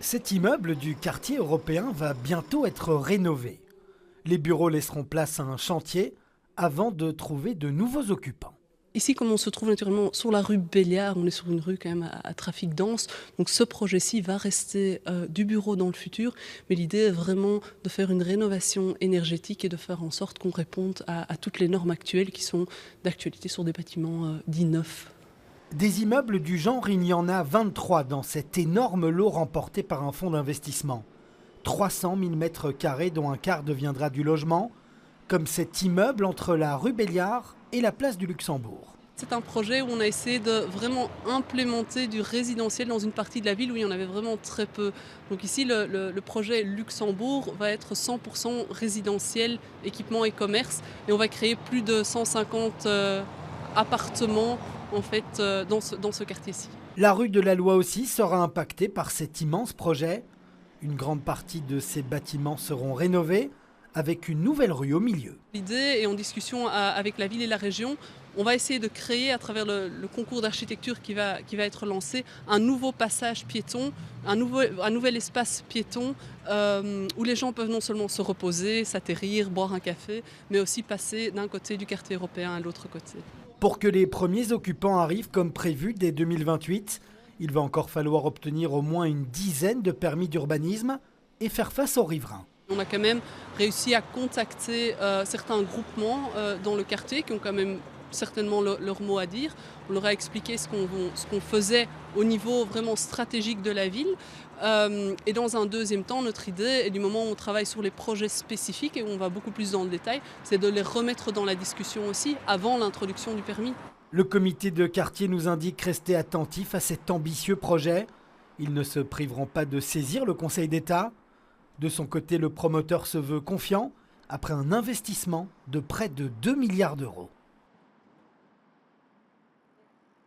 Cet immeuble du quartier européen va bientôt être rénové. Les bureaux laisseront place à un chantier avant de trouver de nouveaux occupants. Ici, comme on se trouve naturellement sur la rue Béliard, on est sur une rue quand même à trafic dense. Donc ce projet-ci va rester du bureau dans le futur. Mais l'idée est vraiment de faire une rénovation énergétique et de faire en sorte qu'on réponde à toutes les normes actuelles qui sont d'actualité sur des bâtiments dits neufs. Des immeubles du genre, il y en a 23 dans cet énorme lot remporté par un fonds d'investissement. 300 000 mètres carrés dont un quart deviendra du logement, comme cet immeuble entre la rue Béliard et la place du Luxembourg. C'est un projet où on a essayé de vraiment implémenter du résidentiel dans une partie de la ville où il y en avait vraiment très peu. Donc ici, le projet Luxembourg va être 100% résidentiel, équipement et commerce. Et on va créer plus de 150 appartements en fait, dans ce quartier-ci. La rue de la Loi aussi sera impactée par cet immense projet. Une grande partie de ces bâtiments seront rénovés avec une nouvelle rue au milieu. L'idée est en discussion avec la ville et la région. On va essayer de créer à travers le concours d'architecture qui va être lancé un nouveau passage piéton, un nouvel espace piéton où les gens peuvent non seulement se reposer, s'atterrir, boire un café, mais aussi passer d'un côté du quartier européen à l'autre côté. Pour que les premiers occupants arrivent comme prévu dès 2028, il va encore falloir obtenir au moins une dizaine de permis d'urbanisme et faire face aux riverains. On a quand même réussi à contacter certains groupements dans le quartier qui ont quand même certainement leur mot à dire. On leur a expliqué ce qu'on faisait au niveau vraiment stratégique de la ville. Et dans un deuxième temps, notre idée, et du moment où on travaille sur les projets spécifiques et où on va beaucoup plus dans le détail, c'est de les remettre dans la discussion aussi avant l'introduction du permis. Le comité de quartier nous indique rester attentif à cet ambitieux projet. Ils ne se priveront pas de saisir le Conseil d'État. De son côté, le promoteur se veut confiant après un investissement de près de 2 milliards d'euros.